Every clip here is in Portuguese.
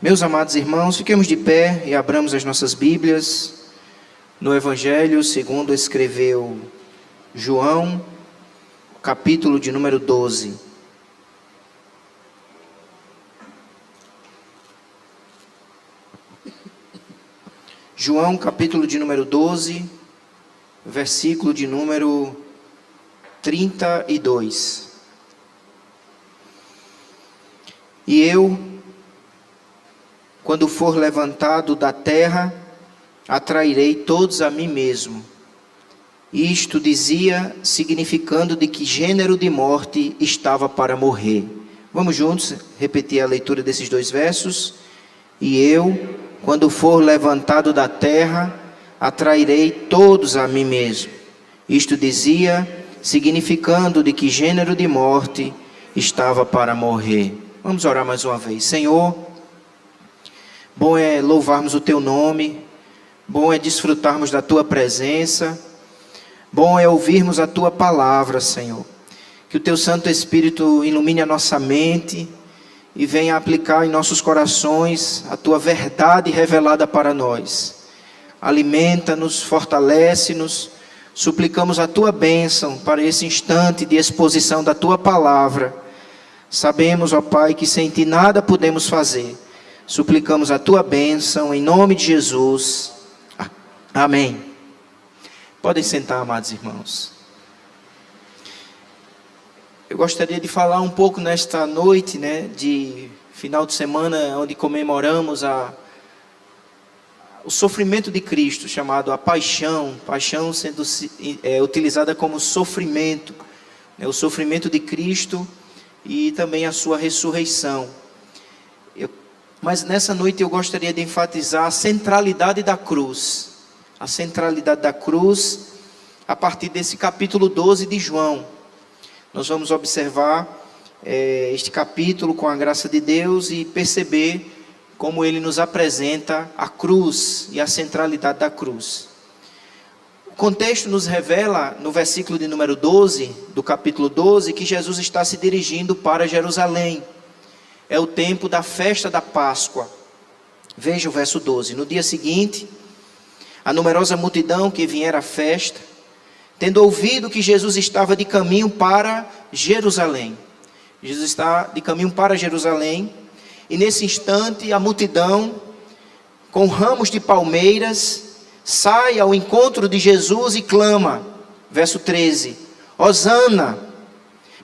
Meus amados irmãos, fiquemos de pé e abramos as nossas Bíblias no Evangelho segundo escreveu João, capítulo de número 12. João, capítulo de número 12, versículo de número 32. E eu, quando for levantado da terra, atrairei todos a mim mesmo. Isto dizia, significando de que gênero de morte estava para morrer. Vamos juntos repetir a leitura desses dois versos. E eu, quando for levantado da terra, atrairei todos a mim mesmo. Isto dizia, significando de que gênero de morte estava para morrer. Vamos orar mais uma vez. Senhor, bom é louvarmos o Teu nome, bom é desfrutarmos da Tua presença, bom é ouvirmos a Tua palavra, Senhor. Que o Teu Santo Espírito ilumine a nossa mente e venha aplicar em nossos corações a Tua verdade revelada para nós. Alimenta-nos, fortalece-nos, suplicamos a Tua bênção para esse instante de exposição da Tua palavra. Sabemos, ó Pai, que sem Ti nada podemos fazer. Suplicamos a Tua bênção em nome de Jesus. Amém. Podem sentar, amados irmãos. Eu gostaria de falar um pouco nesta noite, de final de semana, onde comemoramos o sofrimento de Cristo, chamado a paixão sendo utilizada como sofrimento, o sofrimento de Cristo e também a sua ressurreição. Mas nessa noite eu gostaria de enfatizar a centralidade da cruz. A centralidade da cruz a partir desse capítulo 12 de João. Nós vamos observar este capítulo com a graça de Deus e perceber como ele nos apresenta a cruz e a centralidade da cruz. O contexto nos revela no versículo de número 12, do capítulo 12, que Jesus está se dirigindo para Jerusalém. É o tempo da festa da Páscoa. Veja o verso 12. No dia seguinte, a numerosa multidão que viera à festa, tendo ouvido que Jesus estava de caminho para Jerusalém. Jesus está de caminho para Jerusalém, e nesse instante a multidão, com ramos de palmeiras, sai ao encontro de Jesus e clama, verso 13, Hosana,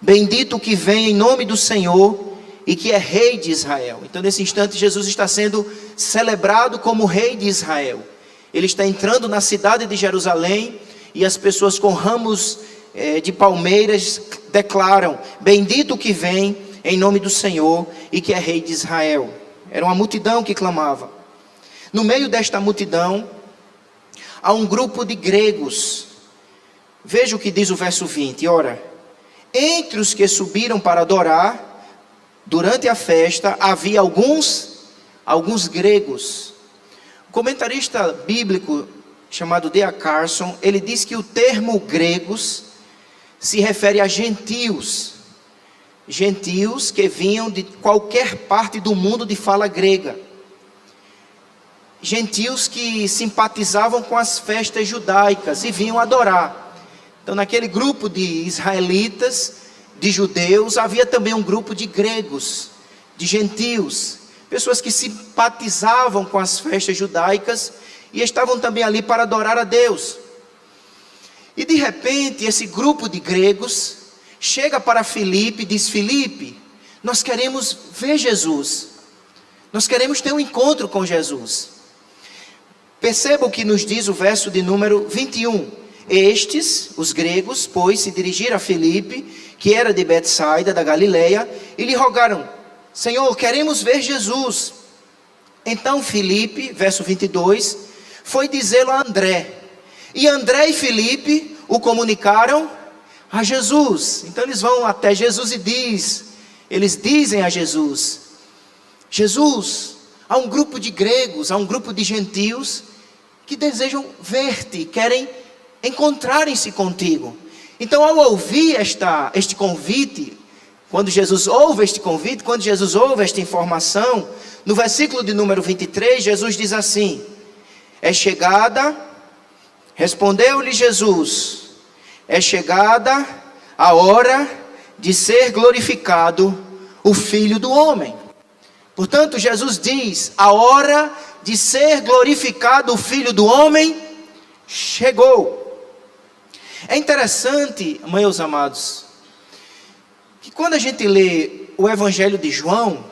bendito o que vem em nome do Senhor e que é rei de Israel. Então nesse instante Jesus está sendo celebrado como rei de Israel. Ele está entrando na cidade de Jerusalém e as pessoas com ramos de palmeiras declaram, bendito o que vem em nome do Senhor e que é rei de Israel. Era uma multidão que clamava. No meio desta multidão, há um grupo de gregos. Veja o que diz o verso 20. Ora, entre os que subiram para adorar, durante a festa, havia alguns gregos. O comentarista bíblico chamado D.A. Carson, ele diz que o termo gregos se refere a gentios. Gentios que vinham de qualquer parte do mundo de fala grega. Gentios que simpatizavam com as festas judaicas e vinham adorar. Então naquele grupo de israelitas, de judeus, havia também um grupo de gregos, de gentios, pessoas que simpatizavam com as festas judaicas e estavam também ali para adorar a Deus. E de repente esse grupo de gregos chega para Filipe e diz, Filipe, nós queremos ver Jesus, nós queremos ter um encontro com Jesus. Perceba o que nos diz o verso de número 21. Estes, os gregos, pois, se dirigiram a Filipe, que era de Betsaida, da Galileia, e lhe rogaram, Senhor, queremos ver Jesus. Então Filipe, verso 22, foi dizê-lo a André. E André e Filipe o comunicaram a Jesus. Então eles vão até Jesus e eles dizem a Jesus, Jesus, há um grupo de gregos, há um grupo de gentios que desejam ver-te, querem encontrarem-se contigo. Então ao ouvir este convite, quando Jesus ouve este convite, quando Jesus ouve esta informação, no versículo de número 23, Jesus diz assim: é chegada, respondeu-lhe Jesus, é chegada a hora de ser glorificado o Filho do Homem. Portanto, Jesus diz: a hora de ser glorificado o Filho do Homem chegou. É interessante, meus amados, que quando a gente lê o Evangelho de João,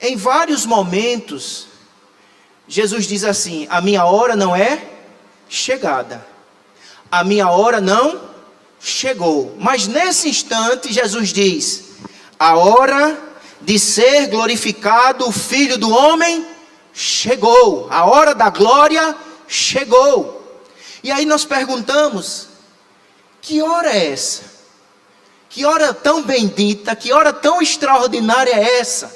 em vários momentos, Jesus diz assim: a minha hora não é chegada, a minha hora não chegou. Mas nesse instante, Jesus diz: a hora de ser glorificado o Filho do Homem chegou, a hora da glória chegou. E aí nós perguntamos: que hora é essa? Que hora tão bendita, que hora tão extraordinária é essa?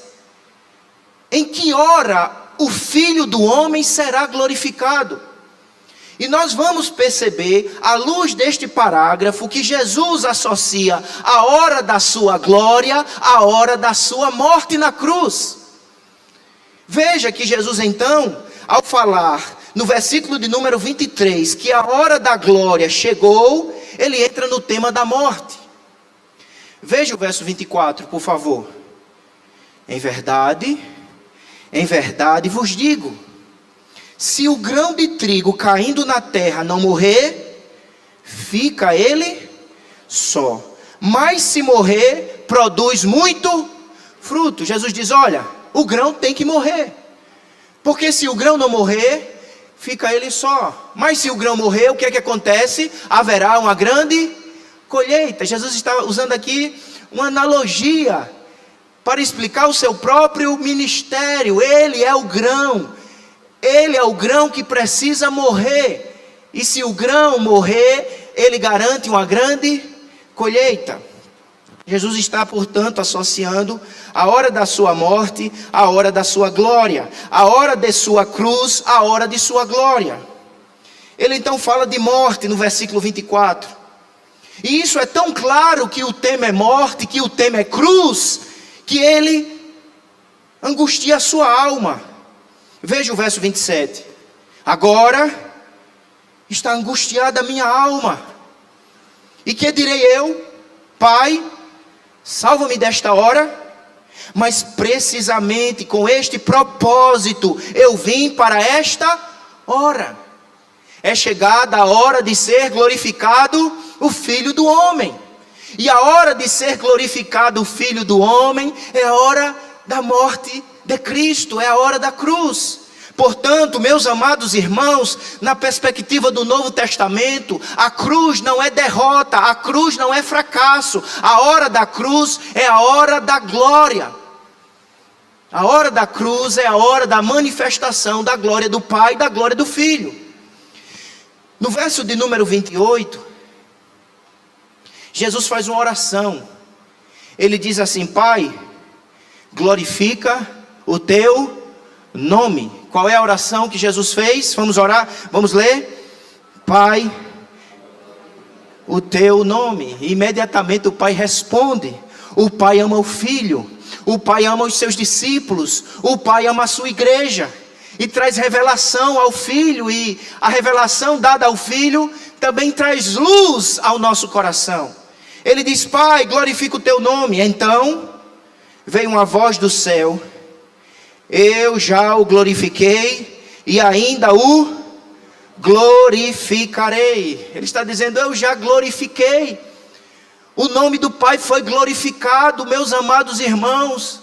Em que hora o Filho do Homem será glorificado? E nós vamos perceber, à luz deste parágrafo, que Jesus associa a hora da sua glória à hora da sua morte na cruz. Veja que Jesus então, ao falar no versículo de número 23, que a hora da glória chegou, ele entra no tema da morte. Veja o verso 24, por favor. Em verdade vos digo, se o grão de trigo caindo na terra não morrer, fica ele só. Mas se morrer, produz muito fruto. Jesus diz: olha, o grão tem que morrer. Porque se o grão não morrer, fica ele só. Mas se o grão morrer, o que é que acontece? Haverá uma grande colheita. Jesus está usando aqui uma analogia para explicar o seu próprio ministério. Ele é o grão. Ele é o grão que precisa morrer. E se o grão morrer, ele garante uma grande colheita. Jesus está, portanto, associando a hora da sua morte à hora da sua glória, a hora de sua cruz à hora de sua glória. Ele então fala de morte no versículo 24. E isso é tão claro que o tema é morte, que o tema é cruz, que ele angustia a sua alma. Veja o verso 27. Agora está angustiada a minha alma. E que direi eu? Pai, salva-me desta hora. Mas precisamente com este propósito eu vim para esta hora. É chegada a hora de ser glorificado o Filho do Homem. E a hora de ser glorificado o Filho do Homem é a hora da morte de Cristo, é a hora da cruz. Portanto, meus amados irmãos, na perspectiva do Novo Testamento, a cruz não é derrota, a cruz não é fracasso. A hora da cruz é a hora da glória. A hora da cruz é a hora da manifestação da glória do Pai e da glória do Filho. No verso de número 28, Jesus faz uma oração. Ele diz assim: Pai, glorifica o teu nome. Qual é a oração que Jesus fez? Vamos orar, vamos ler. Pai, o teu nome. E imediatamente o Pai responde. O Pai ama o Filho. O Pai ama os seus discípulos. O Pai ama a sua igreja. E traz revelação ao Filho. E a revelação dada ao Filho também traz luz ao nosso coração. Ele diz: Pai, glorifica o teu nome. Então veio uma voz do céu: eu já o glorifiquei e ainda o glorificarei. Ele está dizendo: eu já glorifiquei. O nome do Pai foi glorificado, meus amados irmãos,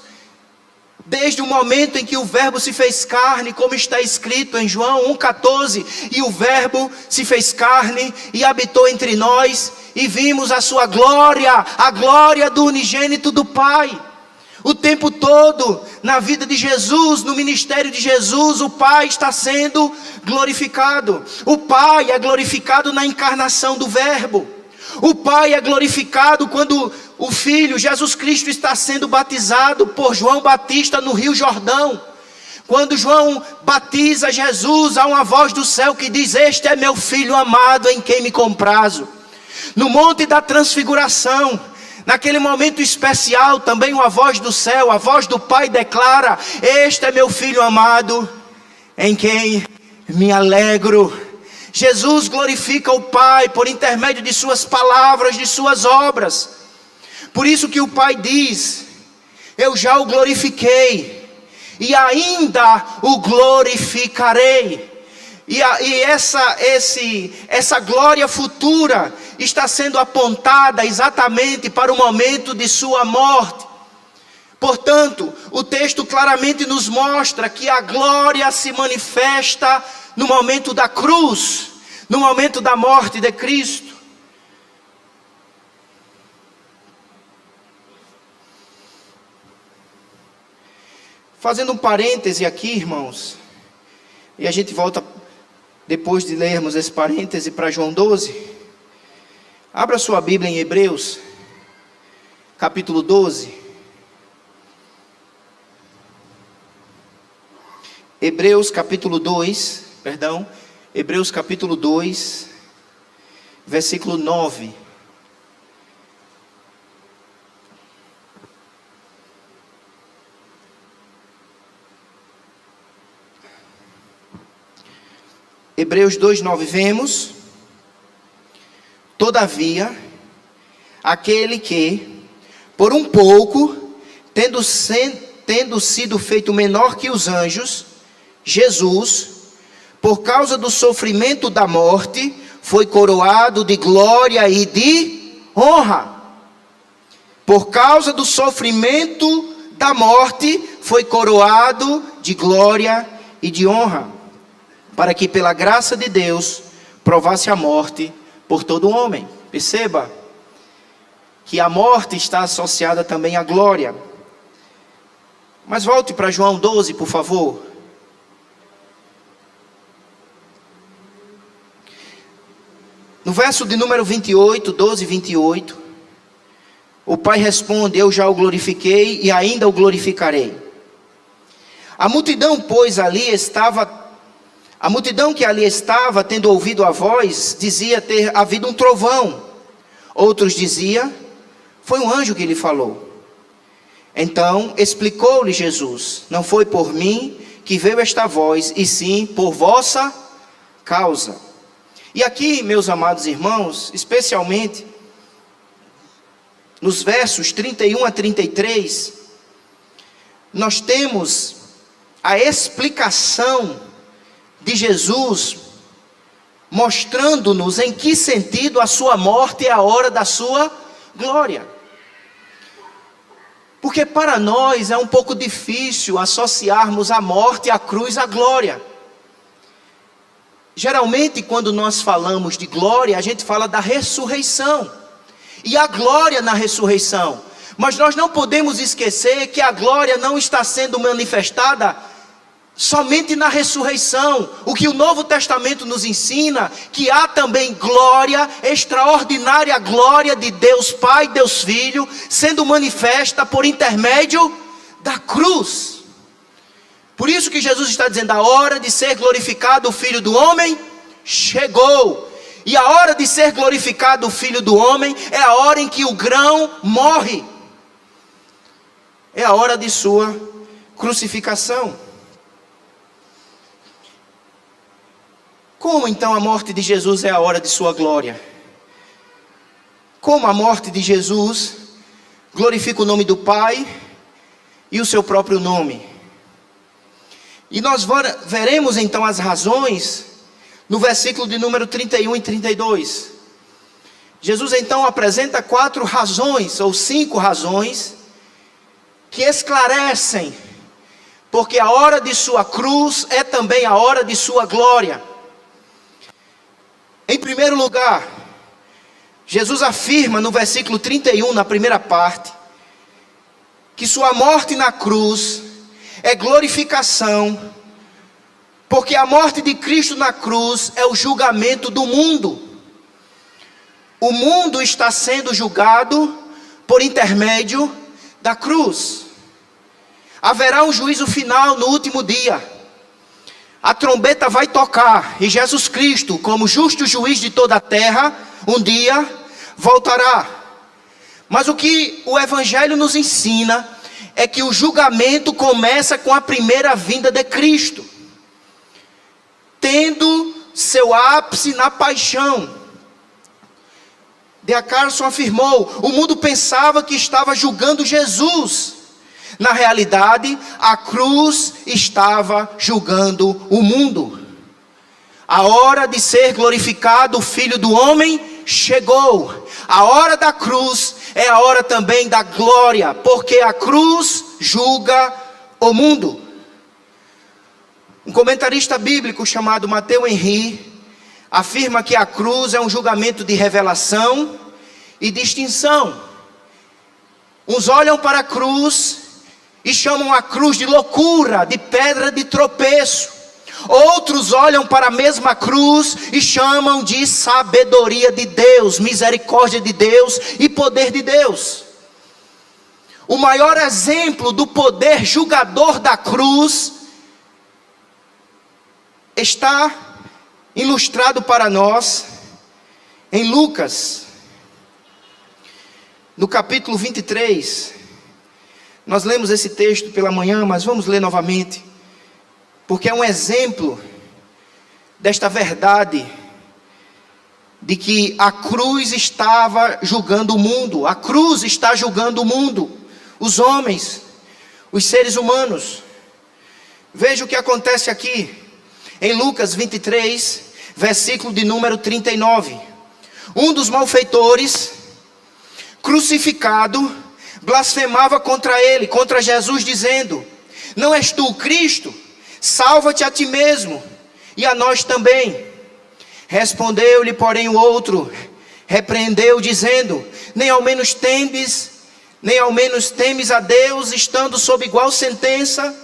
desde o momento em que o Verbo se fez carne, como está escrito em João 1,14, e o Verbo se fez carne e habitou entre nós, e vimos a sua glória, a glória do unigênito do Pai. O tempo todo, na vida de Jesus, no ministério de Jesus, o Pai está sendo glorificado. O Pai é glorificado na encarnação do Verbo. O Pai é glorificado quando o Filho, Jesus Cristo, está sendo batizado por João Batista no Rio Jordão. Quando João batiza Jesus, há uma voz do céu que diz: este é meu Filho amado em quem me comprazo. No Monte da Transfiguração, Naquele momento especial, também uma voz do céu, a voz do Pai declara: este é meu Filho amado, em quem me alegro. Jesus glorifica o Pai por intermédio de suas palavras, de suas obras. Por isso que o Pai diz: eu já o glorifiquei e ainda o glorificarei. E essa glória futura está sendo apontada exatamente para o momento de sua morte. Portanto, o texto claramente nos mostra que a glória se manifesta no momento da cruz, no momento da morte de Cristo. Fazendo um parêntese aqui, irmãos, e a gente volta depois de lermos esse parêntese para João 12. Abra sua Bíblia em Hebreus, capítulo 12. Hebreus capítulo 2, Hebreus capítulo 2, versículo 9. Hebreus 2:9, vemos: todavia, aquele que, por um pouco, tendo sido feito menor que os anjos, Jesus, por causa do sofrimento da morte, foi coroado de glória e de honra. Por causa do sofrimento da morte, foi coroado de glória e de honra, para que pela graça de Deus provasse a morte por todo homem. Perceba que a morte está associada também à glória. Mas volte para João 12, por favor. No verso de número 28, 12, 28, o Pai responde: eu já o glorifiquei e ainda o glorificarei. A multidão, pois, a multidão que ali estava, tendo ouvido a voz, dizia ter havido um trovão. Outros diziam: foi um anjo que lhe falou. Então explicou-lhe Jesus: não foi por mim que veio esta voz, e sim por vossa causa. E aqui, meus amados irmãos, especialmente nos versos 31 a 33, nós temos a explicação de Jesus, mostrando-nos em que sentido a sua morte é a hora da sua glória. Porque para nós é um pouco difícil associarmos a morte, a cruz, à glória. Geralmente, quando nós falamos de glória, a gente fala da ressurreição, e a glória na ressurreição. Mas nós não podemos esquecer que a glória não está sendo manifestada somente na ressurreição. O que o Novo Testamento nos ensina, que há também glória, extraordinária glória de Deus Pai, Deus Filho, sendo manifesta por intermédio da cruz. Por isso que Jesus está dizendo: a hora de ser glorificado o Filho do Homem chegou. E a hora de ser glorificado o Filho do Homem é a hora em que o grão morre. É a hora de sua crucificação. Como então a morte de Jesus é a hora de sua glória? Como a morte de Jesus glorifica o nome do Pai e o seu próprio nome? E nós veremos então as razões no versículo de número 31 e 32. Jesus então apresenta 4 razões, ou 5 razões, que esclarecem porque a hora de sua cruz é também a hora de sua glória. Em primeiro lugar, Jesus afirma no versículo 31, na primeira parte, que sua morte na cruz é glorificação, porque a morte de Cristo na cruz é o julgamento do mundo. O mundo está sendo julgado por intermédio da cruz. Haverá um juízo final no último dia. A trombeta vai tocar e Jesus Cristo, como justo juiz de toda a terra, um dia voltará. Mas o que o Evangelho nos ensina é que o julgamento começa com a primeira vinda de Cristo, tendo seu ápice na paixão. D.A. Carson afirmou: o mundo pensava que estava julgando Jesus. Na realidade, a cruz estava julgando o mundo. A hora de ser glorificado o Filho do Homem chegou. A hora da cruz é a hora também da glória, porque a cruz julga o mundo. Um comentarista bíblico chamado Matthew Henry afirma que a cruz é um julgamento de revelação e distinção. Uns olham para a cruz e chamam a cruz de loucura, de pedra de tropeço. Outros olham para a mesma cruz e chamam de sabedoria de Deus, misericórdia de Deus e poder de Deus. O maior exemplo do poder julgador da cruz está ilustrado para nós em Lucas, no capítulo 23. Nós lemos esse texto pela manhã, mas vamos ler novamente, porque é um exemplo desta verdade, de que a cruz estava julgando o mundo. A cruz está julgando o mundo, os homens, os seres humanos. Veja o que acontece aqui, em Lucas 23, versículo de número 39. Um dos malfeitores, crucificado, blasfemava contra ele, contra Jesus, dizendo: não és tu o Cristo? Salva-te a ti mesmo, e a nós também. Respondeu-lhe, porém, o outro, repreendeu, dizendo: nem ao menos temes a Deus, estando sob igual sentença?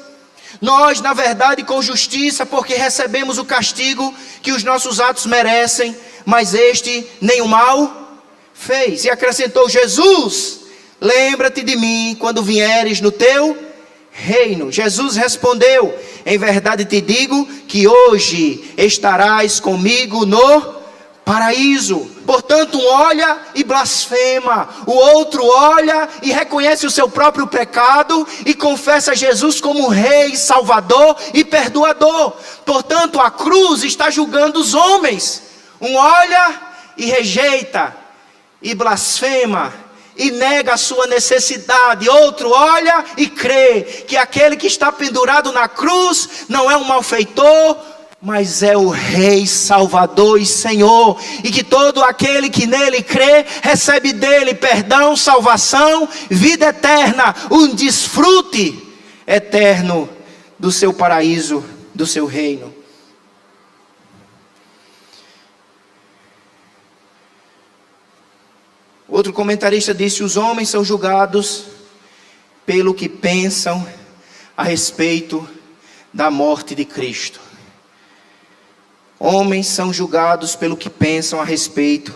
Nós, na verdade, com justiça, porque recebemos o castigo que os nossos atos merecem, mas este nenhum mal fez. E acrescentou: Jesus, lembra-te de mim quando vieres no teu reino. Jesus respondeu: em verdade te digo que hoje estarás comigo no paraíso. Portanto, um olha e blasfema, o outro olha e reconhece o seu próprio pecado e confessa Jesus como Rei, Salvador e Perdoador. Portanto, a cruz está julgando os homens. Um olha e rejeita e blasfema e nega a sua necessidade. Outro olha e crê que aquele que está pendurado na cruz não é um malfeitor, mas é o Rei, Salvador e Senhor, e que todo aquele que nele crê recebe dele perdão, salvação, vida eterna, um desfrute eterno do seu paraíso, do seu reino. Outro comentarista disse: os homens são julgados pelo que pensam a respeito da morte de Cristo. Homens são julgados pelo que pensam a respeito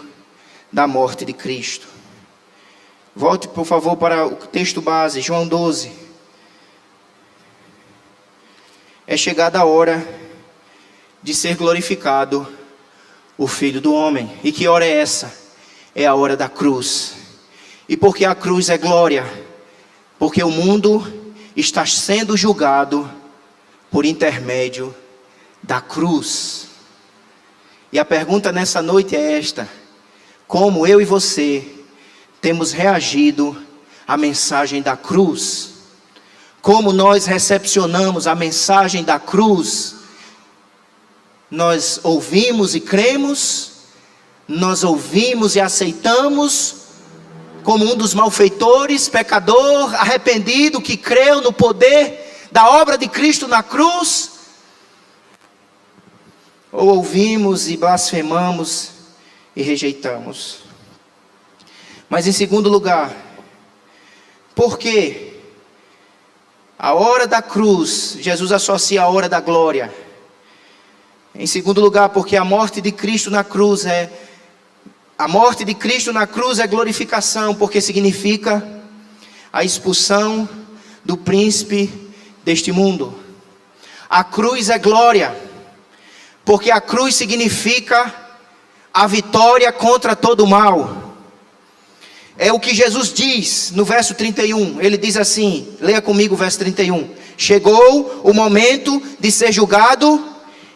da morte de Cristo. Volte, por favor, para o texto base, João 12. É chegada a hora de ser glorificado o Filho do Homem. E que hora é essa? É a hora da cruz. E porque a cruz é glória? Porque o mundo está sendo julgado por intermédio da cruz. E a pergunta nessa noite é esta: como eu e você temos reagido à mensagem da cruz? Como nós recepcionamos a mensagem da cruz? Nós ouvimos e cremos? Nós ouvimos e aceitamos como um dos malfeitores, pecador, arrependido, que creu no poder da obra de Cristo na cruz? Ou ouvimos e blasfemamos e rejeitamos? Mas em segundo lugar, por que a hora da cruz Jesus associa a hora da glória? Em segundo lugar, porque a morte de Cristo na cruz é glorificação, porque significa a expulsão do príncipe deste mundo. A cruz é glória, porque a cruz significa a vitória contra todo o mal. É o que Jesus diz no verso 31. Ele diz assim, leia comigo o verso 31. Chegou o momento de ser julgado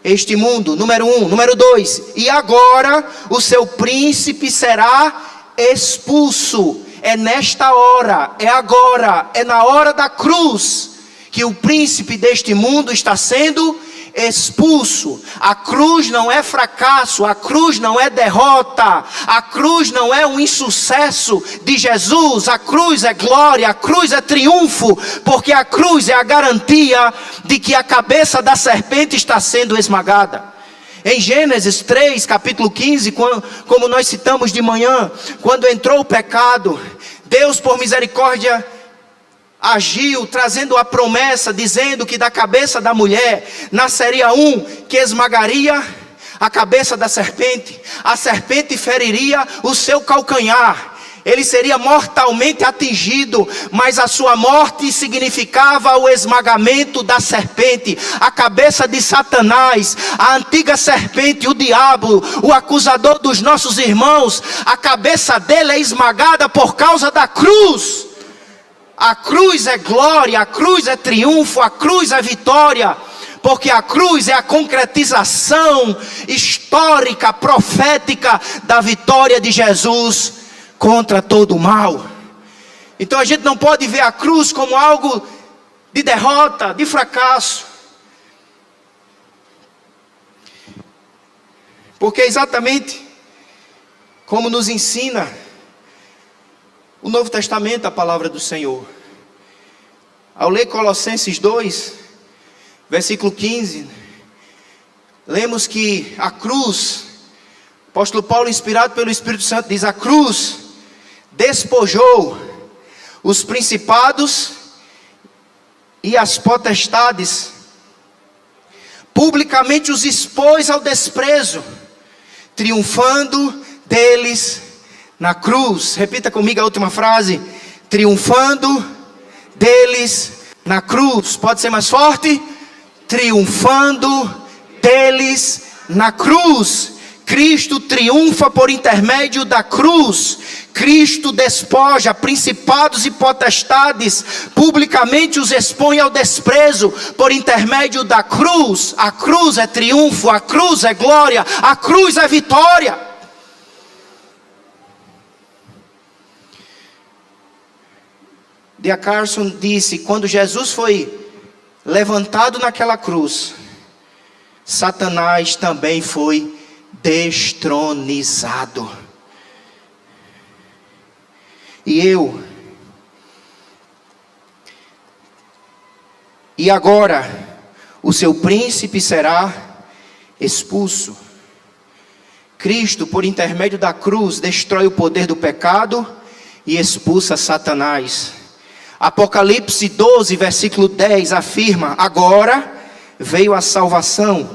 este mundo. Número 1. Número 2. E agora o seu príncipe será expulso. É nesta hora, é agora, é na hora da cruz que o príncipe deste mundo está sendo expulso. A cruz não é fracasso, a cruz não é derrota, a cruz não é um insucesso de Jesus, a cruz é glória, a cruz é triunfo, porque a cruz é a garantia de que a cabeça da serpente está sendo esmagada. Em Gênesis 3, capítulo 15, como nós citamos de manhã, quando entrou o pecado, Deus por misericórdia agiu, trazendo a promessa, dizendo que da cabeça da mulher nasceria um que esmagaria a cabeça da serpente. A serpente feriria o seu calcanhar. Ele seria mortalmente atingido, mas a sua morte significava o esmagamento da serpente, a cabeça de Satanás, a antiga serpente, o diabo, o acusador dos nossos irmãos. A cabeça dele é esmagada por causa da cruz. A cruz é glória, a cruz é triunfo, a cruz é vitória, porque a cruz é a concretização histórica, profética da vitória de Jesus contra todo o mal. Então a gente não pode ver a cruz como algo de derrota, de fracasso, porque exatamente como nos ensina o Novo Testamento, a palavra do Senhor. Ao ler Colossenses 2, versículo 15, lemos que a cruz, o apóstolo Paulo, inspirado pelo Espírito Santo, diz: a cruz despojou os principados e as potestades, publicamente os expôs ao desprezo, triunfando deles na cruz. Repita comigo a última frase: triunfando deles na cruz. Pode ser mais forte? Triunfando deles na cruz. Cristo triunfa por intermédio da cruz. Cristo despoja principados e potestades, publicamente os expõe ao desprezo por intermédio da cruz. A cruz é triunfo, a cruz é glória, a cruz é vitória. D.A. Carson disse: quando Jesus foi levantado naquela cruz, Satanás também foi destronizado. E agora o seu príncipe será expulso. Cristo, por intermédio da cruz, destrói o poder do pecado e expulsa Satanás. Apocalipse 12, versículo 10 afirma: agora veio a salvação,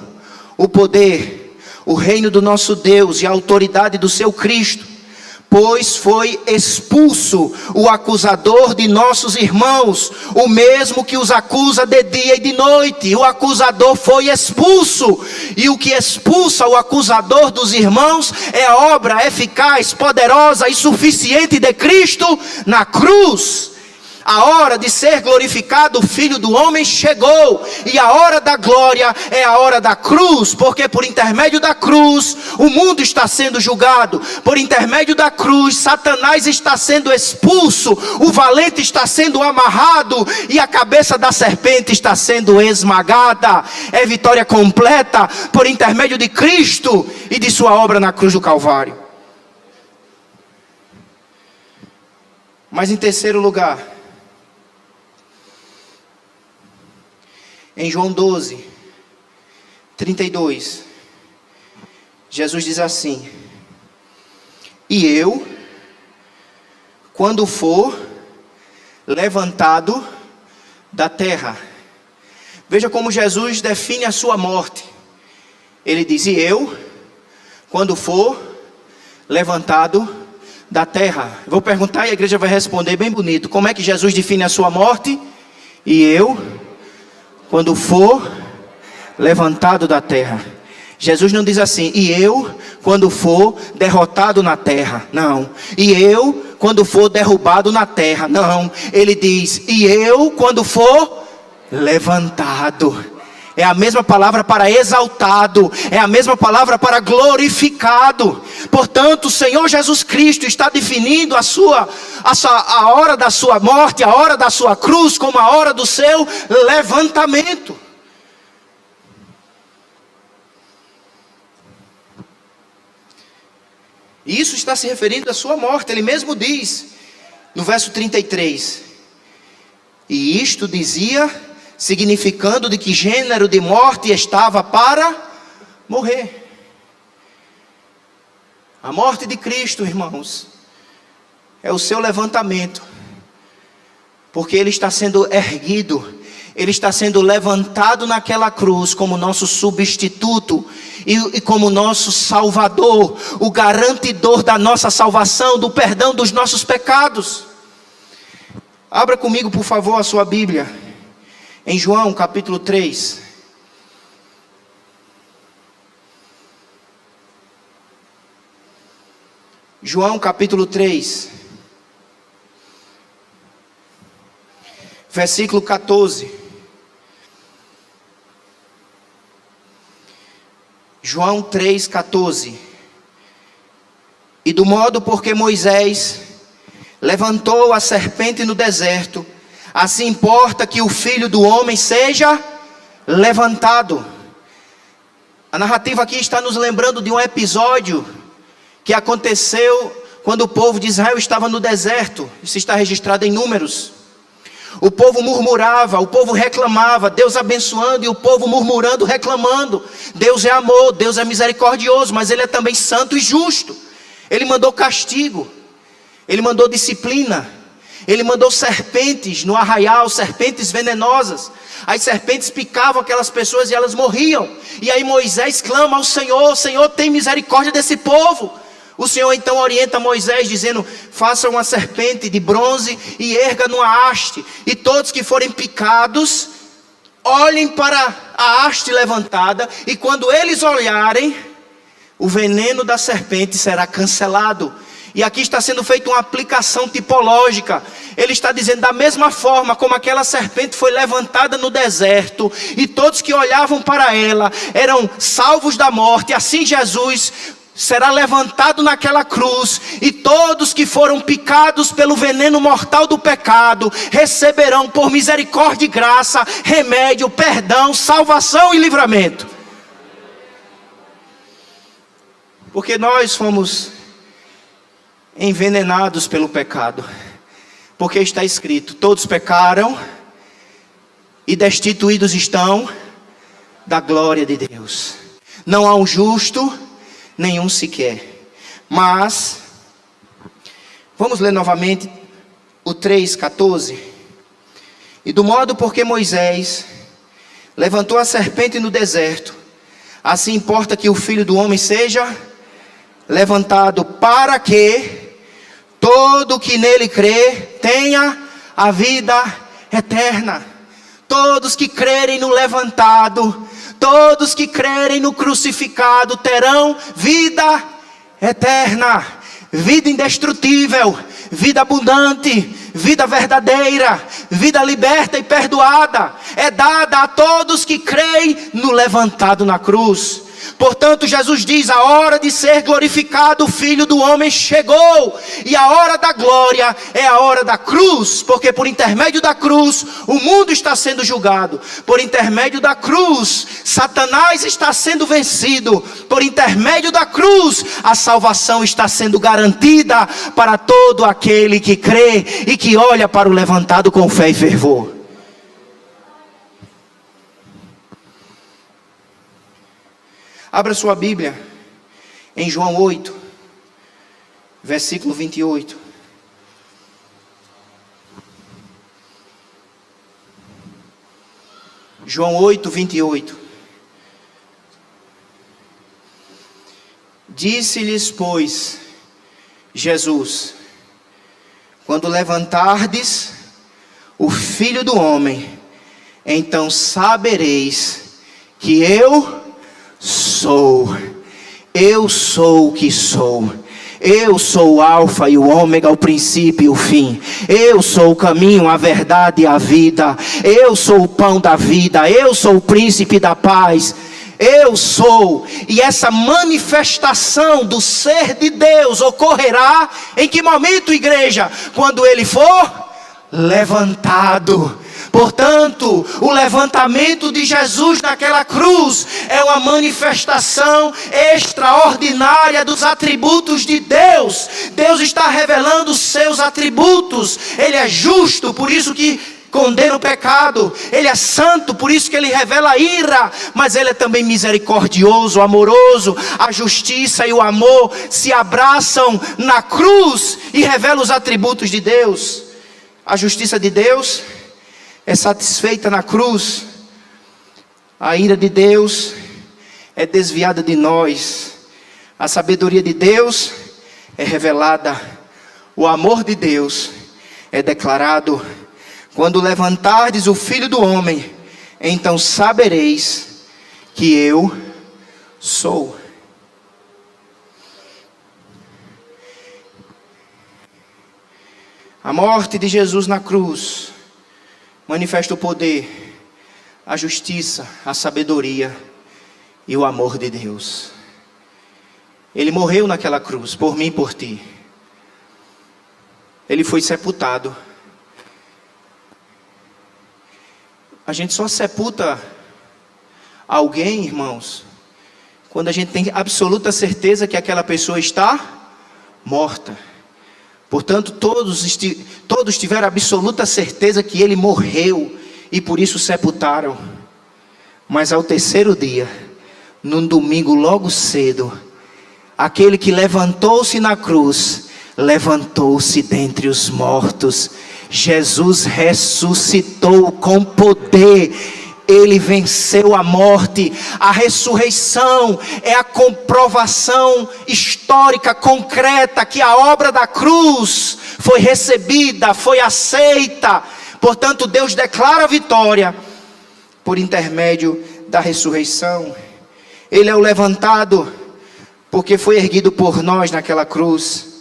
o poder, o reino do nosso Deus e a autoridade do seu Cristo, pois foi expulso o acusador de nossos irmãos, o mesmo que os acusa de dia e de noite. O acusador foi expulso, e o que expulsa o acusador dos irmãos é a obra eficaz, poderosa e suficiente de Cristo na cruz. A hora de ser glorificado o Filho do Homem chegou, e a hora da glória é a hora da cruz, porque por intermédio da cruz o mundo está sendo julgado, por intermédio da cruz Satanás está sendo expulso, o valente está sendo amarrado e a cabeça da serpente está sendo esmagada. É vitória completa por intermédio de Cristo e de sua obra na cruz do Calvário. Mas em terceiro lugar, em João 12, 32, Jesus diz assim: e eu, quando for levantado da terra. Veja como Jesus define a sua morte. Ele diz: e eu, quando for levantado da terra. Eu vou perguntar e a igreja vai responder bem bonito. Como é que Jesus define a sua morte? E eu, quando for levantado da terra. Jesus não diz assim: e eu, quando for derrotado na terra. Não. E eu, quando for derrubado na terra. Não, ele diz: e eu quando for levantado. É a mesma palavra para exaltado, é a mesma palavra para glorificado. Portanto, o Senhor Jesus Cristo está definindo a hora da sua morte, a hora da sua cruz, como a hora do seu levantamento. E isso está se referindo à sua morte. Ele mesmo diz, no verso 33, e isto dizia, significando de que gênero de morte estava para morrer. A morte de Cristo, irmãos, é o seu levantamento, porque Ele está sendo erguido, Ele está sendo levantado naquela cruz como nosso substituto e como nosso Salvador, o garantidor da nossa salvação, do perdão dos nossos pecados. Abra comigo, por favor, a sua Bíblia em João capítulo 3. João capítulo 3, versículo 14. João 3,14. E do modo porque Moisés levantou a serpente no deserto, assim importa que o Filho do Homem seja levantado. A narrativa aqui está nos lembrando de um episódio que aconteceu quando o povo de Israel estava no deserto. Isso está registrado em Números. O povo murmurava, o povo reclamava, Deus abençoando e o povo murmurando, reclamando. Deus é amor, Deus é misericordioso, mas Ele é também santo e justo. Ele mandou castigo, Ele mandou disciplina, Ele mandou serpentes no arraial, serpentes venenosas. As serpentes picavam aquelas pessoas e elas morriam. E aí Moisés clama ao Senhor: Senhor, tem misericórdia desse povo. O Senhor então orienta Moisés dizendo: faça uma serpente de bronze e erga numa haste, e todos que forem picados olhem para a haste levantada, e quando eles olharem, o veneno da serpente será cancelado. E aqui está sendo feita uma aplicação tipológica. Ele está dizendo, da mesma forma como aquela serpente foi levantada no deserto, e todos que olhavam para ela eram salvos da morte, assim Jesus será levantado naquela cruz, e todos que foram picados pelo veneno mortal do pecado receberão por misericórdia e graça, remédio, perdão, salvação e livramento. Porque nós fomos envenenados pelo pecado, porque está escrito: todos pecaram e destituídos estão da glória de Deus. Não há um justo, nenhum sequer. Mas vamos ler novamente o 3,14. E do modo porque Moisés levantou a serpente no deserto, assim importa que o Filho do Homem seja levantado, para que todo que nele crê tenha a vida eterna. Todos que crerem no levantado, todos que crerem no crucificado terão vida eterna, vida indestrutível, vida abundante, vida verdadeira, vida liberta e perdoada. É dada a todos que creem no levantado na cruz. Portanto, Jesus diz: a hora de ser glorificado o Filho do Homem chegou. E a hora da glória é a hora da cruz, porque por intermédio da cruz o mundo está sendo julgado. Por intermédio da cruz Satanás está sendo vencido. Por intermédio da cruz a salvação está sendo garantida para todo aquele que crê e que olha para o levantado com fé e fervor. Abra sua Bíblia em João 8, versículo 28. João 8, 28. Disse-lhes, pois, Jesus: quando levantardes o Filho do Homem, então sabereis que eu sou o que sou. Eu sou o alfa e o ômega, o princípio e o fim. Eu sou o caminho, a verdade e a vida. Eu sou o pão da vida. Eu sou o príncipe da paz. Eu sou. E essa manifestação do ser de Deus ocorrerá em que momento, igreja? Quando ele for levantado. Portanto, o levantamento de Jesus naquela cruz é uma manifestação extraordinária dos atributos de Deus. Deus está revelando os seus atributos. Ele é justo, por isso que condena o pecado. Ele é santo, por isso que ele revela a ira. Mas ele é também misericordioso, amoroso. A justiça e o amor se abraçam na cruz e revelam os atributos de Deus. A justiça de Deus é satisfeita na cruz. A ira de Deus é desviada de nós. A sabedoria de Deus é revelada. O amor de Deus é declarado. Quando levantardes o Filho do Homem, então sabereis que eu sou. A morte de Jesus na cruz manifesta o poder, a justiça, a sabedoria e o amor de Deus. Ele morreu naquela cruz, por mim e por ti. Ele foi sepultado. A gente só sepulta alguém, irmãos, quando a gente tem absoluta certeza que aquela pessoa está morta. Portanto, todos tiveram absoluta certeza que ele morreu e por isso sepultaram. Mas ao terceiro dia, num domingo logo cedo, aquele que levantou-se na cruz, levantou-se dentre os mortos. Jesus ressuscitou com poder. Ele venceu a morte. A ressurreição é a comprovação histórica, concreta, que a obra da cruz foi recebida, foi aceita. Portanto, Deus declara a vitória por intermédio da ressurreição. Ele é o levantado, porque foi erguido por nós naquela cruz.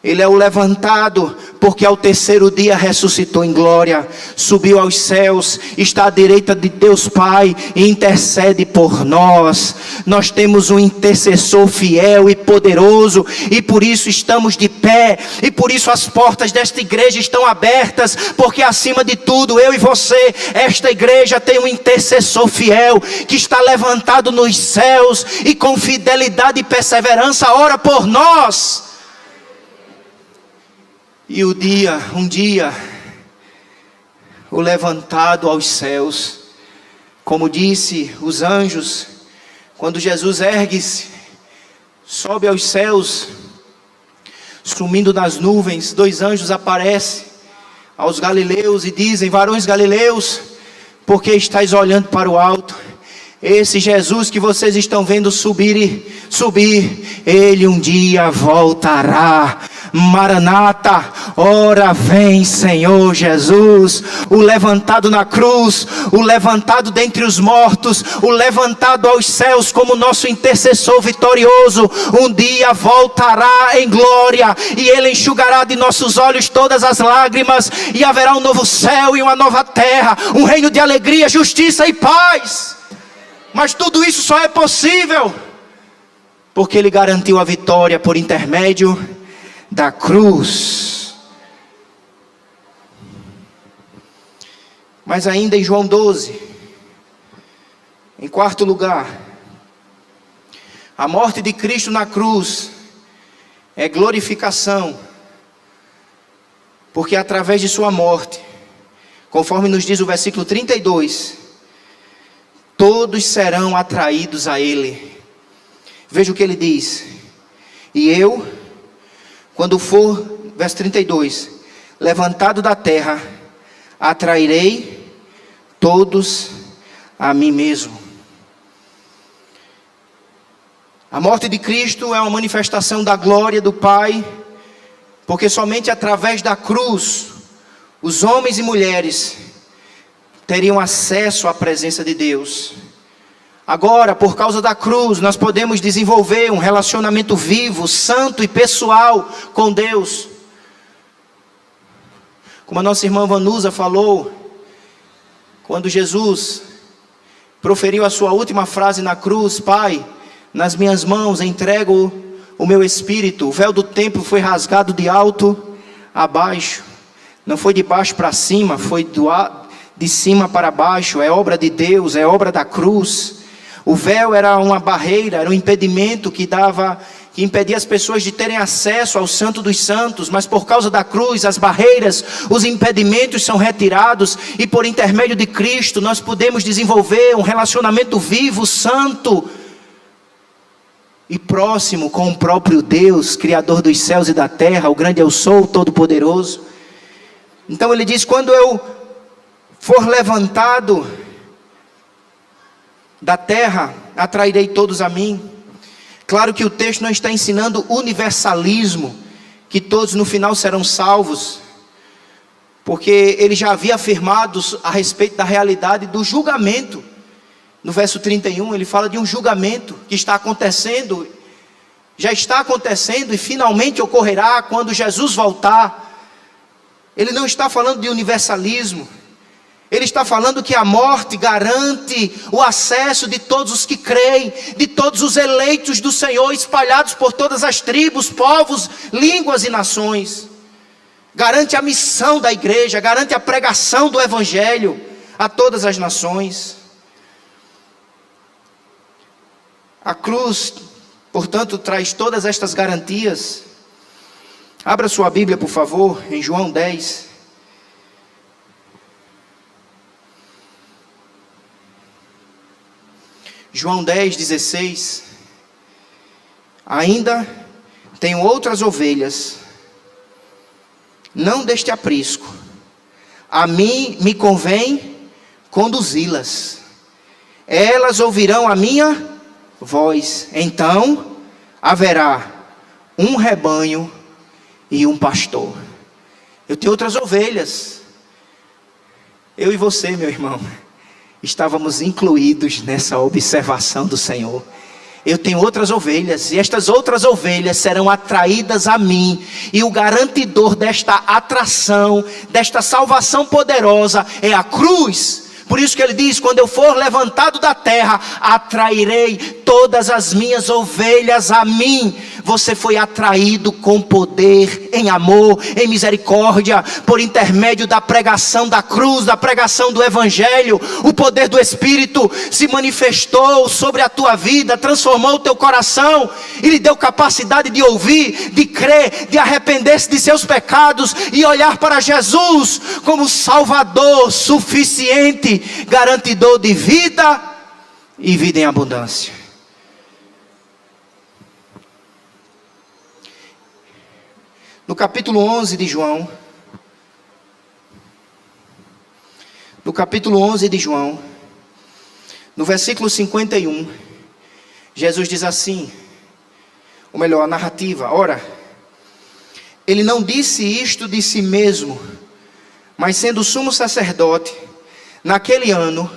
Ele é o levantado, porque ao terceiro dia ressuscitou em glória, subiu aos céus, está à direita de Deus Pai e intercede por nós. Nós temos um intercessor fiel e poderoso, e por isso estamos de pé, e por isso as portas desta igreja estão abertas, porque acima de tudo, eu e você, esta igreja tem um intercessor fiel, que está levantado nos céus, e com fidelidade e perseverança ora por nós. E um dia, o levantado aos céus, como disse os anjos, quando Jesus ergue-se, sobe aos céus, sumindo nas nuvens, 2 anjos aparecem aos galileus e dizem: varões galileus, por que estáis olhando para o alto? Esse Jesus que vocês estão vendo subir, ele um dia voltará. Maranata, ora vem Senhor Jesus. O levantado na cruz, o levantado dentre os mortos, o levantado aos céus como nosso intercessor vitorioso, um dia voltará em glória, e ele enxugará de nossos olhos todas as lágrimas, e haverá um novo céu e uma nova terra, um reino de alegria, justiça e paz. Mas tudo isso só é possível porque ele garantiu a vitória por intermédio da cruz. Mas ainda em João 12, em quarto lugar, a morte de Cristo na cruz é glorificação, porque através de sua morte, conforme nos diz o versículo 32, todos serão atraídos a ele. Veja o que ele diz: e eu, quando for, verso 32, levantado da terra, atrairei todos a mim mesmo. A morte de Cristo é uma manifestação da glória do Pai, porque somente através da cruz, os homens e mulheres teriam acesso à presença de Deus. Agora, por causa da cruz, nós podemos desenvolver um relacionamento vivo, santo e pessoal com Deus. Como a nossa irmã Vanusa falou, quando Jesus proferiu a sua última frase na cruz: Pai, nas minhas mãos entrego o meu espírito. O véu do templo foi rasgado de alto a baixo. Não foi de baixo para cima, foi de cima para baixo. É obra de Deus, é obra da cruz. O véu era uma barreira, era um impedimento que impedia as pessoas de terem acesso ao Santo dos Santos, mas por causa da cruz, as barreiras, os impedimentos são retirados, e por intermédio de Cristo, nós podemos desenvolver um relacionamento vivo, santo e próximo com o próprio Deus, Criador dos céus e da terra, o grande eu sou, o Todo-Poderoso. Então ele diz: quando eu for levantado da terra, atrairei todos a mim. Claro que o texto não está ensinando universalismo, que todos no final serão salvos, porque ele já havia afirmado a respeito da realidade do julgamento. No verso 31 ele fala de um julgamento que está acontecendo, já está acontecendo e finalmente ocorrerá quando Jesus voltar. Ele não está falando de universalismo. Ele está falando que a morte garante o acesso de todos os que creem, de todos os eleitos do Senhor, espalhados por todas as tribos, povos, línguas e nações. Garante a missão da igreja, garante a pregação do Evangelho a todas as nações. A cruz, portanto, traz todas estas garantias. Abra sua Bíblia, por favor, em João 10. João 10, 16. Ainda tenho outras ovelhas, não deste aprisco. A mim me convém conduzi-las. Elas ouvirão a minha voz. Então haverá um rebanho e um pastor. Eu tenho outras ovelhas. Eu e você, meu irmão, estávamos incluídos nessa observação do Senhor. Eu tenho outras ovelhas, e estas outras ovelhas serão atraídas a mim, e o garantidor desta atração, desta salvação poderosa, é a cruz. Por isso que ele diz: quando eu for levantado da terra, atrairei todas as minhas ovelhas a mim. Você foi atraído com poder, em amor, em misericórdia, por intermédio da pregação da cruz, da pregação do Evangelho. O poder do Espírito se manifestou sobre a tua vida, transformou o teu coração e lhe deu capacidade de ouvir, de crer, de arrepender-se de seus pecados e olhar para Jesus como Salvador suficiente, garantidor de vida e vida em abundância. No capítulo 11 de João, no versículo 51, Jesus diz assim, ou melhor, a narrativa: ora, ele não disse isto de si mesmo, mas sendo sumo sacerdote, naquele ano,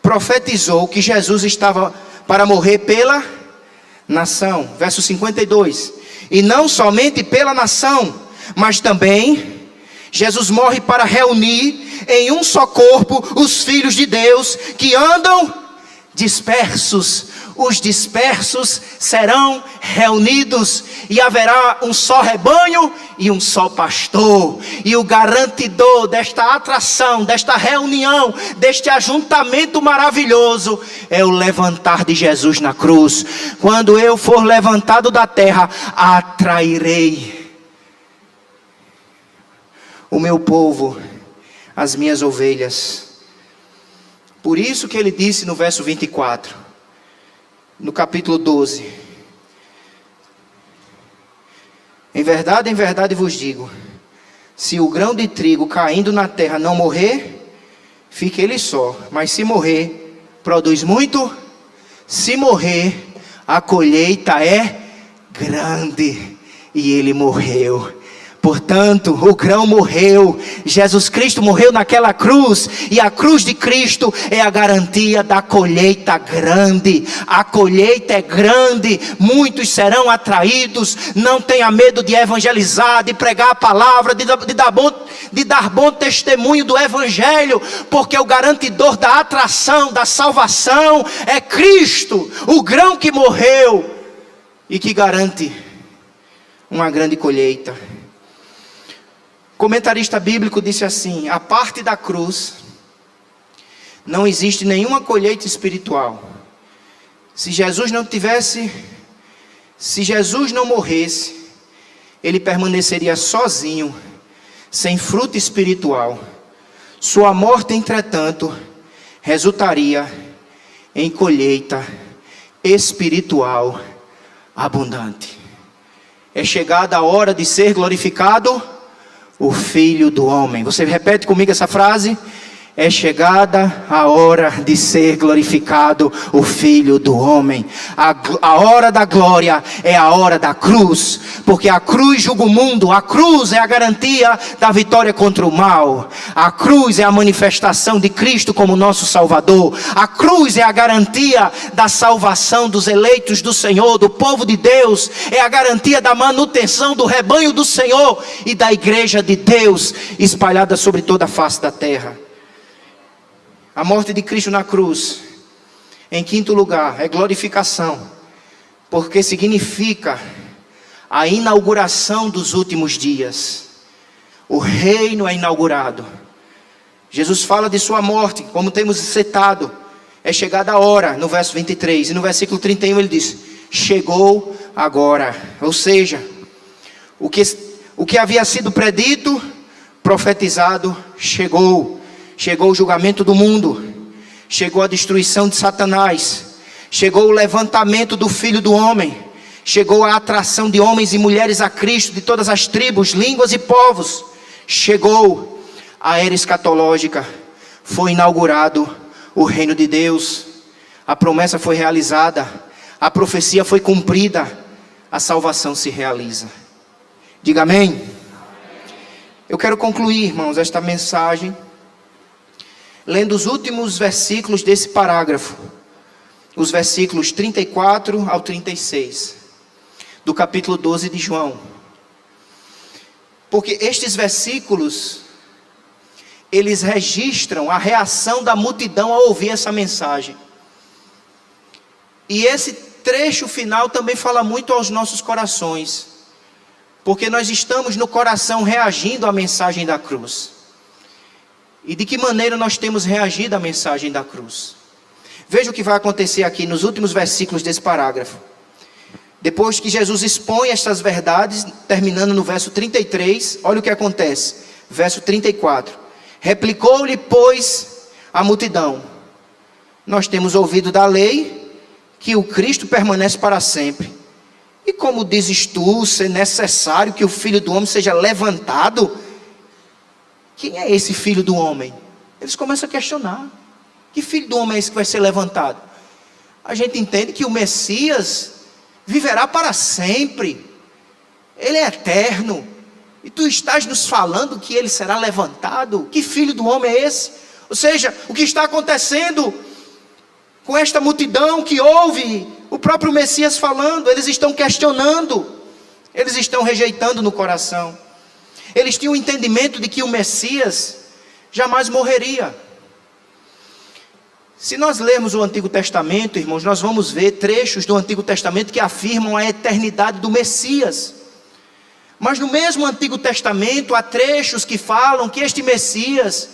profetizou que Jesus estava para morrer pela nação. Verso 52. E não somente pela nação, mas também Jesus morre para reunir em um só corpo os filhos de Deus que andam dispersos. Os dispersos serão reunidos e haverá um só rebanho e um só pastor. E o garantidor desta atração, desta reunião, deste ajuntamento maravilhoso é o levantar de Jesus na cruz. Quando eu for levantado da terra, atrairei o meu povo, as minhas ovelhas. Por isso que ele disse no verso 24, no capítulo 12: em verdade vos digo, se o grão de trigo caindo na terra não morrer, fica ele só, mas se morrer, produz muito. Se morrer, a colheita é grande. E ele morreu Portanto, o grão morreu, Jesus Cristo morreu naquela cruz, e a cruz de Cristo é a garantia da colheita grande. A colheita é grande, muitos serão atraídos. Não tenha medo de evangelizar, de pregar a palavra, de dar bom testemunho do evangelho, porque o garantidor da atração, da salvação é Cristo, o grão que morreu e que garante uma grande colheita. Comentarista bíblico disse assim: a parte da cruz, não existe nenhuma colheita espiritual. Se Jesus não morresse, ele permaneceria sozinho, sem fruto espiritual. Sua morte, entretanto, resultaria em colheita espiritual abundante. É chegada a hora de ser glorificado o Filho do Homem. Você repete comigo essa frase? É chegada a hora de ser glorificado o Filho do Homem. A hora da glória é a hora da cruz, porque a cruz julga o mundo. A cruz é a garantia da vitória contra o mal. A cruz é a manifestação de Cristo como nosso Salvador. A cruz é a garantia da salvação dos eleitos do Senhor, do povo de Deus. É a garantia da manutenção do rebanho do Senhor e da igreja de Deus espalhada sobre toda a face da terra. A morte de Cristo na cruz, em quinto lugar, é glorificação, porque significa a inauguração dos últimos dias. O reino é inaugurado. Jesus fala de sua morte, como temos citado, é chegada a hora, no verso 23, e no versículo 31 ele diz: chegou agora. Ou seja, o que havia sido predito, profetizado, chegou. Chegou o julgamento do mundo, chegou a destruição de Satanás, chegou o levantamento do Filho do Homem, chegou a atração de homens e mulheres a Cristo, de todas as tribos, línguas e povos. Chegou a era escatológica, foi inaugurado o reino de Deus, a promessa foi realizada, a profecia foi cumprida, a salvação se realiza. Diga amém. Eu quero concluir, irmãos, esta mensagem lendo os últimos versículos desse parágrafo, os versículos 34 ao 36, do capítulo 12 de João. Porque estes versículos, eles registram a reação da multidão ao ouvir essa mensagem. E esse trecho final também fala muito aos nossos corações, porque nós estamos no coração reagindo à mensagem da cruz. E de que maneira nós temos reagido à mensagem da cruz? Veja o que vai acontecer aqui nos últimos versículos desse parágrafo. Depois que Jesus expõe estas verdades, terminando no verso 33, olha o que acontece. Verso 34. Replicou-lhe, pois, a multidão: nós temos ouvido da lei que o Cristo permanece para sempre. E como dizes tu ser necessário que o Filho do Homem seja levantado? Quem é esse Filho do Homem? Eles começam a questionar. Que Filho do Homem é esse que vai ser levantado? A gente entende que o Messias viverá para sempre. Ele é eterno. E tu estás nos falando que ele será levantado? Que Filho do Homem é esse? Ou seja, o que está acontecendo com esta multidão que ouve o próprio Messias falando? Eles estão questionando. Eles estão rejeitando no coração. Eles tinham o entendimento de que o Messias jamais morreria. Se nós lermos o Antigo Testamento, irmãos, nós vamos ver trechos do Antigo Testamento que afirmam a eternidade do Messias. Mas no mesmo Antigo Testamento há trechos que falam que este Messias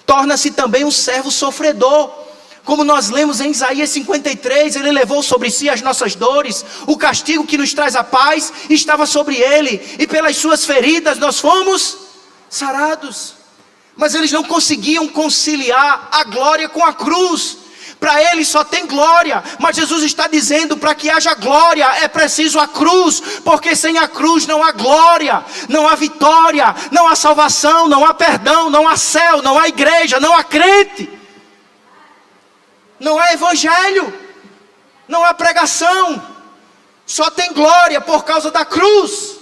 torna-se também um servo sofredor. Como nós lemos em Isaías 53, ele levou sobre si as nossas dores, o castigo que nos traz a paz estava sobre ele, e pelas suas feridas nós fomos sarados. Mas eles não conseguiam conciliar a glória com a cruz. Para eles só tem glória, mas Jesus está dizendo: para que haja glória é preciso a cruz, porque sem a cruz não há glória, não há vitória, não há salvação, não há perdão, não há céu, não há igreja, não há crente. Não há evangelho, não há pregação, só tem glória por causa da cruz.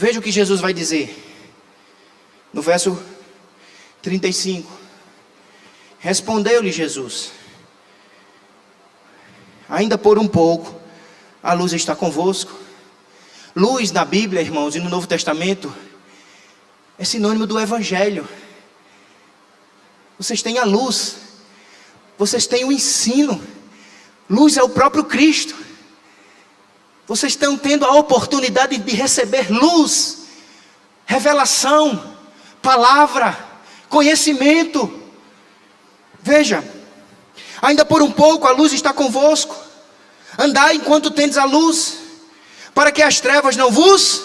Veja o que Jesus vai dizer. No verso 35. Respondeu-lhe Jesus: ainda por um pouco, a luz está convosco. Luz na Bíblia, irmãos, e no Novo Testamento, é sinônimo do Evangelho. Vocês têm a luz, vocês têm o ensino. Luz é o próprio Cristo. Vocês estão tendo a oportunidade de receber luz, revelação, palavra, conhecimento. Veja, ainda por um pouco a luz está convosco. Andai enquanto tendes a luz, para que as trevas não vos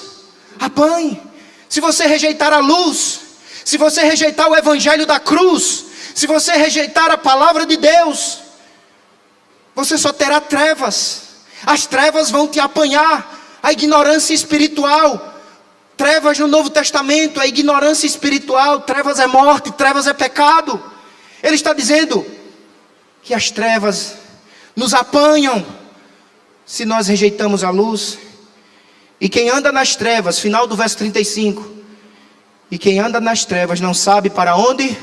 apanhem. Se você rejeitar a luz, se você rejeitar o Evangelho da cruz, se você rejeitar a palavra de Deus, você só terá trevas. As trevas vão te apanhar. A ignorância espiritual. Trevas no Novo Testamento é ignorância espiritual. Trevas é morte, trevas é pecado. Ele está dizendo que as trevas nos apanham se nós rejeitamos a luz. E quem anda nas trevas, final do verso 35. E quem anda nas trevas não sabe para onde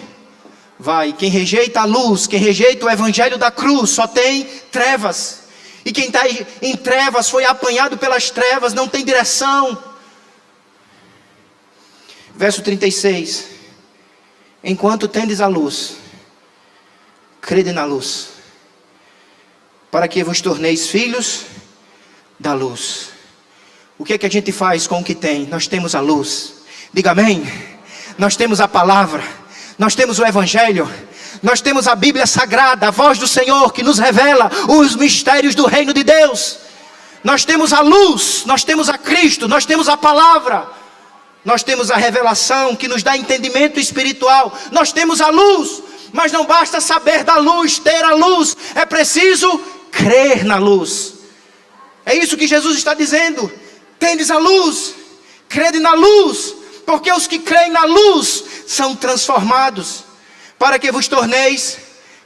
vai. Quem rejeita a luz, quem rejeita o Evangelho da cruz, só tem trevas. E quem está em trevas, foi apanhado pelas trevas, não tem direção. Verso 36. Enquanto tendes a luz, crede na luz, para que vos torneis filhos da luz. O que é que a gente faz com o que tem? Nós temos a luz. Diga amém. Nós temos a palavra, nós temos o Evangelho, nós temos a Bíblia Sagrada, a voz do Senhor que nos revela os mistérios do reino de Deus. Nós temos a luz, nós temos a Cristo, nós temos a palavra, nós temos a revelação que nos dá entendimento espiritual. Nós temos a luz, mas não basta saber da luz, ter a luz, é preciso crer na luz. É isso que Jesus está dizendo. Tendes a luz, crede na luz, porque os que creem na luz são transformados, para que vos torneis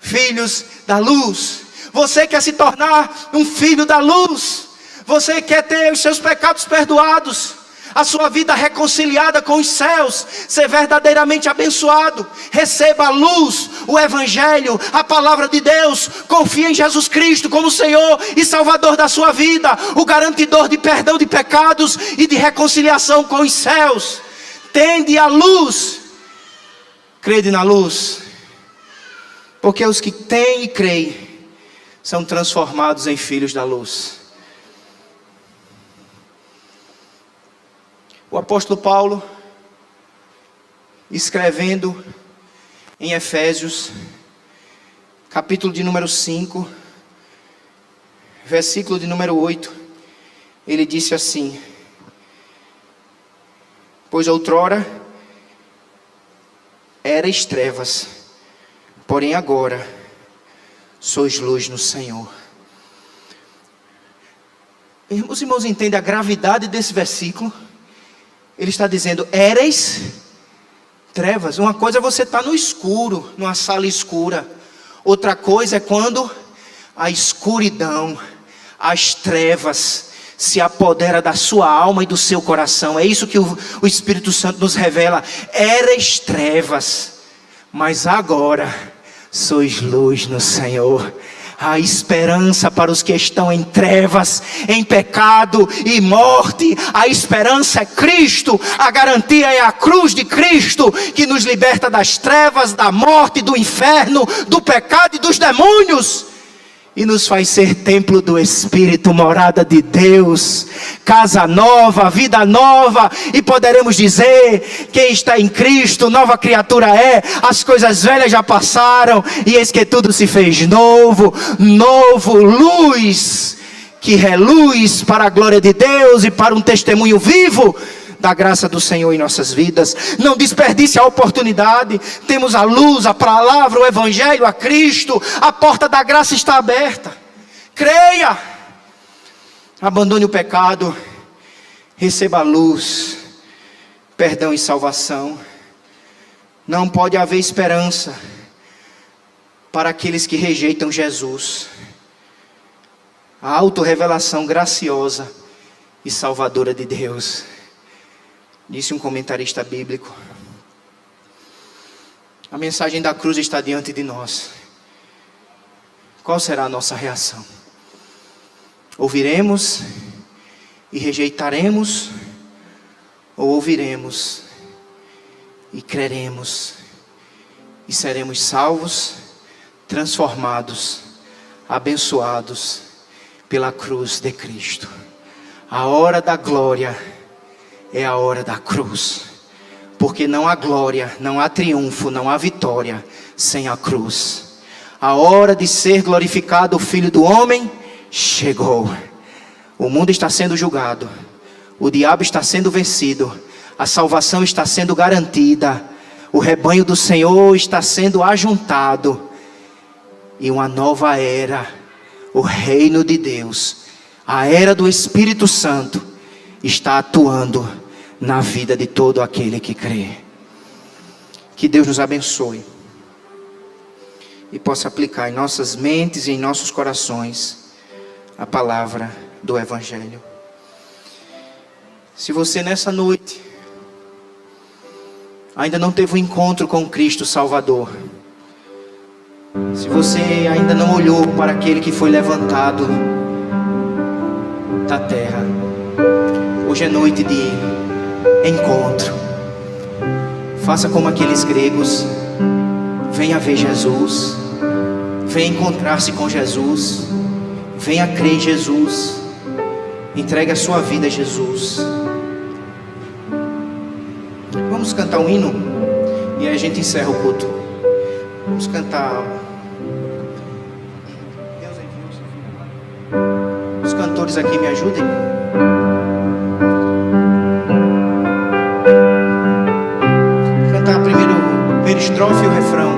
filhos da luz. Você quer se tornar um filho da luz? Você quer ter os seus pecados perdoados, a sua vida reconciliada com os céus, ser verdadeiramente abençoado? Receba a luz, o Evangelho, a palavra de Deus. Confie em Jesus Cristo como Senhor e Salvador da sua vida, o garantidor de perdão de pecados e de reconciliação com os céus. Tende a luz, crede na luz, porque os que têm e creem são transformados em filhos da luz. O apóstolo Paulo, escrevendo em Efésios, capítulo de número 5, versículo de número 8, ele disse assim: pois outrora erais trevas, porém agora sois luz no Senhor. Os irmãos entendem a gravidade desse versículo? Ele está dizendo, éreis trevas. Uma coisa é você estar no escuro, numa sala escura. Outra coisa é quando a escuridão, as trevas se apodera da sua alma e do seu coração. É isso que o Espírito Santo nos revela. Éreis trevas, mas agora sois luz no Senhor. A esperança para os que estão em trevas, em pecado e morte. A esperança é Cristo. A garantia é a cruz de Cristo, que nos liberta das trevas, da morte, do inferno, do pecado e dos demônios, e nos faz ser templo do Espírito, morada de Deus, casa nova, vida nova. E poderemos dizer, quem está em Cristo, nova criatura é. As coisas velhas já passaram, e eis que tudo se fez novo. Novo, luz, que reluz para a glória de Deus e para um testemunho vivo da graça do Senhor em nossas vidas. Não desperdice a oportunidade. Temos a luz, a palavra, o Evangelho, a Cristo. A porta da graça está aberta. Creia. Abandone o pecado. Receba a luz, perdão e salvação. Não pode haver esperança para aqueles que rejeitam Jesus. A autorrevelação graciosa e salvadora de Deus. Disse um comentarista bíblico: a mensagem da cruz está diante de nós. Qual será a nossa reação? Ouviremos e rejeitaremos, ou ouviremos e creremos e seremos salvos, transformados, abençoados pela cruz de Cristo. A hora da glória é a hora da cruz, porque não há glória, não há triunfo, não há vitória sem a cruz. A hora de ser glorificado o Filho do Homem chegou. O mundo está sendo julgado, o diabo está sendo vencido, a salvação está sendo garantida, o rebanho do Senhor está sendo ajuntado, e uma nova era, o reino de Deus, a era do Espírito Santo, está atuando na vida de todo aquele que crê. Que Deus nos abençoe e possa aplicar em nossas mentes e em nossos corações a palavra do Evangelho. Se você nessa noite ainda não teve um encontro com Cristo Salvador, se você ainda não olhou para aquele que foi levantado da terra, hoje é noite de encontro. Faça como aqueles gregos, venha ver Jesus, venha encontrar-se com Jesus, venha crer em Jesus, entregue a sua vida a Jesus. Vamos cantar um hino e aí a gente encerra o culto. Vamos cantar. Os cantores aqui me ajudem. Cantar primeiro a estrofe e o refrão.